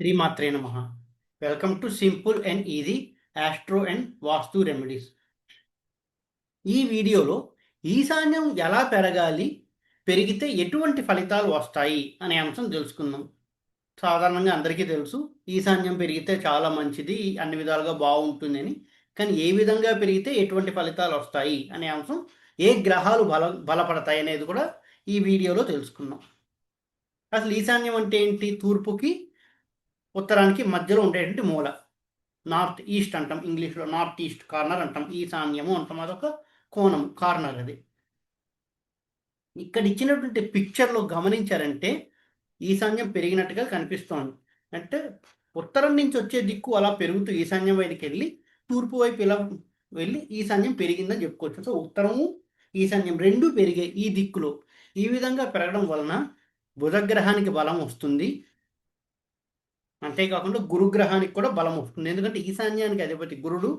శ్రీమాత్రే నమః. Welcome to simple and easy astro and vastu remedies. ఈ వీడియోలో ఈశాన్యం ఎలా పెరగాలి, పెరిగితే ఎటువంటి ఫలితాలు వస్తాయి అనే అంశం తెలుసుకుందాం. సాధారణంగా అందరికీ తెలుసు ఈశాన్యం పెరిగితే చాలా మంచిది, అన్ని విధాలుగా బాగుంటుందని. కానీ ఏ విధంగా పెరిగితే ఎటువంటి ఫలితాలు వస్తాయి అనే అంశం, ఏ గ్రహాలు బలపడతాయి అనేది కూడా ఈ వీడియోలో తెలుసుకుందాం. అసలు ఈశాన్యం అంటే ఏంటి? తూర్పుకి ఉత్తరానికి మధ్యలో ఉండేటువంటి మూల. నార్త్ ఈస్ట్ అంటాం, ఇంగ్లీష్లో నార్త్ ఈస్ట్ కార్నర్ అంటాం, ఈశాన్యము అంటాం. అదొక కోణం, కార్నర్. అది ఇక్కడ ఇచ్చినటువంటి పిక్చర్లో గమనించారంటే ఈశాన్యం పెరిగినట్టుగా కనిపిస్తోంది. అంటే ఉత్తరం నుంచి వచ్చే దిక్కు అలా పెరుగుతూ ఈశాన్యం వైపుకి వెళ్ళి తూర్పు వైపు ఇలా వెళ్ళి ఈశాన్యం పెరిగిందని చెప్పుకోవచ్చు. సో ఉత్తరము ఈశాన్యం రెండూ పెరిగాయి ఈ దిక్కులో. ఈ విధంగా పెరగడం వలన బుధగ్రహానికి బలం వస్తుంది, అంతేకాకుండా గురుగ్రహానికి కూడా బలం వస్తుంది. ఎందుకంటే ఈశాన్యానికి అధిపతి గురుడు,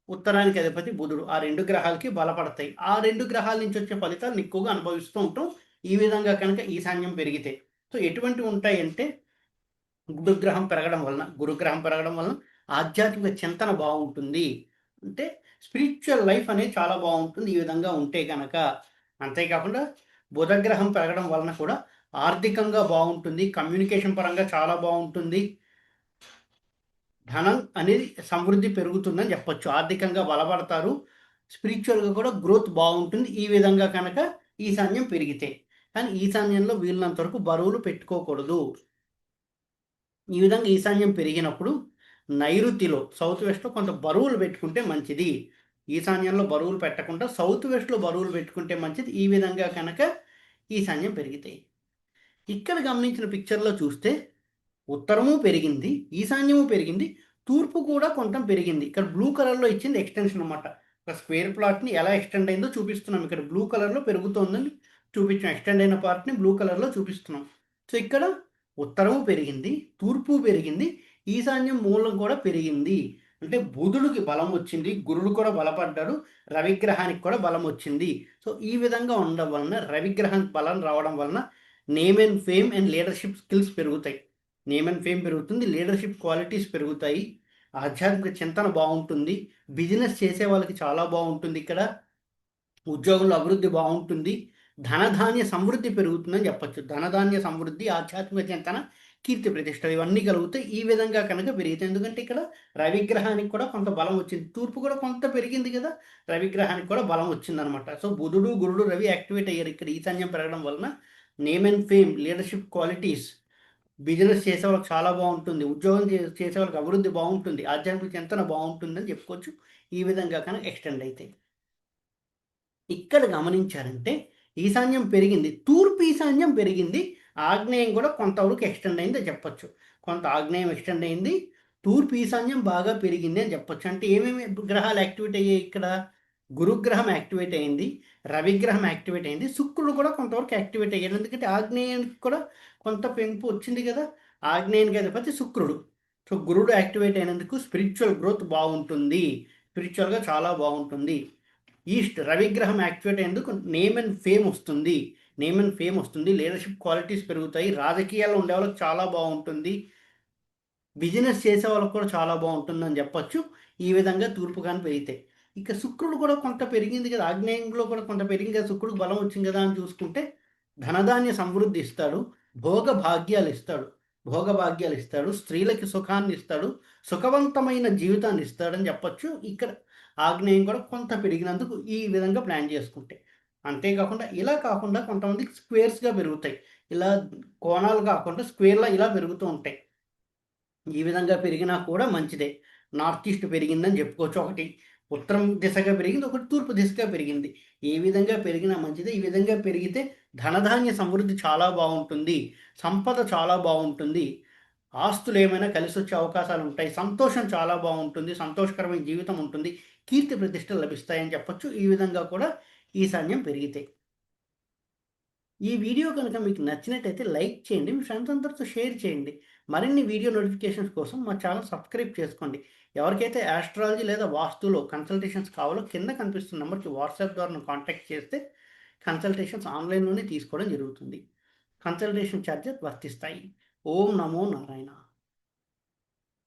ఉత్తరానికి అధిపతి బుధుడు. ఆ రెండు గ్రహాలకి బలపడతాయి. ఆ రెండు గ్రహాల నుంచి వచ్చే ఫలితాలను ఎక్కువగా అనుభవిస్తూ ఉంటాం ఈ విధంగా కనుక ఈశాన్యం పెరిగితే. సో ఎటువంటివి ఉంటాయంటే, గురుగ్రహం పెరగడం వలన ఆధ్యాత్మిక చింతన బాగుంటుంది. అంటే స్పిరిచువల్ లైఫ్ అనేది చాలా బాగుంటుంది ఈ విధంగా ఉంటే కనుక. అంతేకాకుండా బుధగ్రహం పెరగడం వలన కూడా ఆర్థికంగా బాగుంటుంది, కమ్యూనికేషన్ పరంగా చాలా బాగుంటుంది, ధనం అనేది సమృద్ధి పెరుగుతుందని చెప్పొచ్చు. ఆర్థికంగా బలపడతారు, స్పిరిచువల్గా కూడా గ్రోత్ బాగుంటుంది ఈ విధంగా కనుక ఈశాన్యం పెరిగితే. కానీ ఈశాన్యంలో వీళ్ళంత వరకు బరువులు పెట్టుకోకూడదు. ఈ విధంగా ఈశాన్యం పెరిగినప్పుడు నైరుతిలో, సౌత్ వెస్ట్లో కొంత బరువులు పెట్టుకుంటే మంచిది. ఈశాన్యంలో బరువులు పెట్టకుండా సౌత్ వెస్ట్లో బరువులు పెట్టుకుంటే మంచిది. ఈ విధంగా కనుక ఈశాన్యం పెరిగితాయి. ఇక్కడ గమనించిన పిక్చర్లో చూస్తే ఉత్తరము పెరిగింది, ఈశాన్యము పెరిగింది, తూర్పు కూడా కొంత పెరిగింది. ఇక్కడ బ్లూ కలర్లో ఇచ్చింది ఎక్స్టెన్షన్ అనమాట. ఒక స్క్వేర్ ప్లాట్ని ఎలా ఎక్స్టెండ్ అయిందో చూపిస్తున్నాం. ఇక్కడ బ్లూ కలర్లో పెరుగుతోందని చూపించాం. ఎక్స్టెండ్ అయిన పార్ట్ని బ్లూ కలర్లో చూపిస్తున్నాం. సో ఇక్కడ ఉత్తరము పెరిగింది, తూర్పు పెరిగింది, ఈశాన్యం మూలం కూడా పెరిగింది. అంటే బుధుడికి బలం వచ్చింది, గురుడు కూడా బలపడ్డాడు, రవిగ్రహానికి కూడా బలం వచ్చింది. సో ఈ విధంగా ఉండడం వలన, రవిగ్రహానికి బలం రావడం వలన name and fame and leadership skills పెరుగుతాయి. నేమ్ అండ్ ఫేమ్ పెరుగుతుంది, లీడర్షిప్ క్వాలిటీస్ పెరుగుతాయి, ఆధ్యాత్మిక చింతన బాగుంటుంది, బిజినెస్ చేసే వాళ్ళకి చాలా బాగుంటుంది. ఇక్కడ ఉద్యోగంలో అభివృద్ధి బాగుంటుంది, ధనధాన్య సమృద్ధి పెరుగుతుందని చెప్పచ్చు. ధనధాన్య సమృద్ధి, ఆధ్యాత్మిక చింతన, కీర్తి ప్రతిష్టలు ఇవన్నీ కలుగుతాయి ఈ విధంగా కనుక పెరుగుతాయి. ఎందుకంటే ఇక్కడ రవిగ్రహానికి కూడా కొంత బలం వచ్చింది, తూర్పు కూడా కొంత పెరిగింది కదా, రవిగ్రహానికి కూడా బలం వచ్చిందనమాట. సో బుధుడు, గురుడు, రవి యాక్టివేట్ అయ్యారు ఇక్కడ ఈశాన్యం పెరగడం వలన. Name and fame, leadership qualities, business చేసే వాళ్ళకి చాలా బాగుంటుంది, ఉద్యోగం చేసే వాళ్ళకి అభివృద్ధి బాగుంటుంది, ఆధ్యాత్మిక చింతన బాగుంటుందని చెప్పుకోవచ్చు ఈ విధంగా కనుక ఎక్స్టెండ్ అయితే. ఇక్కడ గమనించారంటే ఈశాన్యం పెరిగింది, తూర్పు ఈశాన్యం పెరిగింది, ఆగ్నేయం కూడా కొంతవరకు ఎక్స్టెండ్ అయింది అని చెప్పచ్చు. కొంత ఆగ్నేయం ఎక్స్టెండ్ అయింది, తూర్పు ఈశాన్యం బాగా పెరిగింది అని చెప్పచ్చు. అంటే ఏమేమి గ్రహాలు యాక్టివేట్ అయ్యాయి ఇక్కడ? గురుగ్రహం యాక్టివేట్ అయింది, రవిగ్రహం యాక్టివేట్ అయింది, శుక్రుడు కూడా కొంతవరకు యాక్టివేట్ అయ్యాడు. ఎందుకంటే ఆగ్నేయానికి కూడా కొంత పెంపు వచ్చింది కదా, ఆగ్నేయానికి అధిపతి శుక్రుడు. సో గురుడు యాక్టివేట్ అయినందుకు స్పిరిచువల్ గ్రోత్ బాగుంటుంది, స్పిరిచువల్గా చాలా బాగుంటుంది. ఈస్ట్ రవిగ్రహం యాక్టివేట్ అయ్యేందుకు నేమ్ అండ్ ఫేమ్ వస్తుంది, లీడర్షిప్ క్వాలిటీస్ పెరుగుతాయి, రాజకీయాల్లో ఉండే వాళ్ళకి చాలా బాగుంటుంది, బిజినెస్ చేసే వాళ్ళకి కూడా చాలా బాగుంటుందని చెప్పచ్చు ఈ విధంగా తూర్పు కానీ పెరిగితే. ఇక శుక్రుడు కూడా కొంత పెరిగింది కదా, ఆగ్నేయంలో కూడా కొంత పెరిగింది కదా, శుక్రుడికి బలం వచ్చింది కదా అని చూసుకుంటే ధనధాన్య సమృద్ధి ఇస్తాడు, భోగభాగ్యాలు ఇస్తాడు, స్త్రీలకి సుఖాన్ని ఇస్తాడు, సుఖవంతమైన జీవితాన్ని ఇస్తాడని చెప్పచ్చు. ఇక్కడ ఆగ్నేయం కూడా కొంత పెరిగినందుకు ఈ విధంగా ప్లాన్ చేసుకుంటే. అంతేకాకుండా ఇలా కాకుండా కొంతమందికి స్క్వేర్స్గా పెరుగుతాయి, ఇలా కోణాలు కాకుండా స్క్వేర్లా ఇలా పెరుగుతూ ఉంటాయి. ఈ విధంగా పెరిగినా కూడా మంచిదే. నార్త్ ఈస్ట్ పెరిగిందని చెప్పుకోవచ్చు. ఒకటి ఉత్తరం దిశగా పెరిగింది, ఒకటి తూర్పు దిశగా పెరిగింది. ఏ విధంగా పెరిగినా మంచిదే. ఈ విధంగా పెరిగితే ధనధాన్య సమృద్ధి చాలా బాగుంటుంది, సంపద చాలా బాగుంటుంది, ఆస్తులు ఏమైనా కలిసి వచ్చే అవకాశాలు ఉంటాయి, సంతోషం చాలా బాగుంటుంది, సంతోషకరమైన జీవితం ఉంటుంది, కీర్తి ప్రతిష్టలు లభిస్తాయని చెప్పచ్చు ఈ విధంగా కూడా ఈశాన్యం పెరిగితే. ఈ వీడియో కనుక మీకు నచ్చినట్టయితే లైక్ చేయండి, మీ ఫ్రెండ్స్ అందరితో షేర్ చేయండి. మరిన్ని వీడియో నోటిఫికేషన్స్ కోసం మా ఛానల్ సబ్స్క్రైబ్ చేసుకోండి. ఎవరికైతే ఆస్ట్రాలజీ లేదా వాస్తులో కన్సల్టేషన్స్ కావాలో కింద కనిపిస్తున్న నెంబర్కి వాట్సాప్ ద్వారా కాంటాక్ట్ చేస్తే కన్సల్టేషన్స్ ఆన్లైన్లోనే తీసుకోవడం జరుగుతుంది. కన్సల్టేషన్ ఛార్జెస్ వర్తిస్తాయి. ఓం నమో నారాయణ.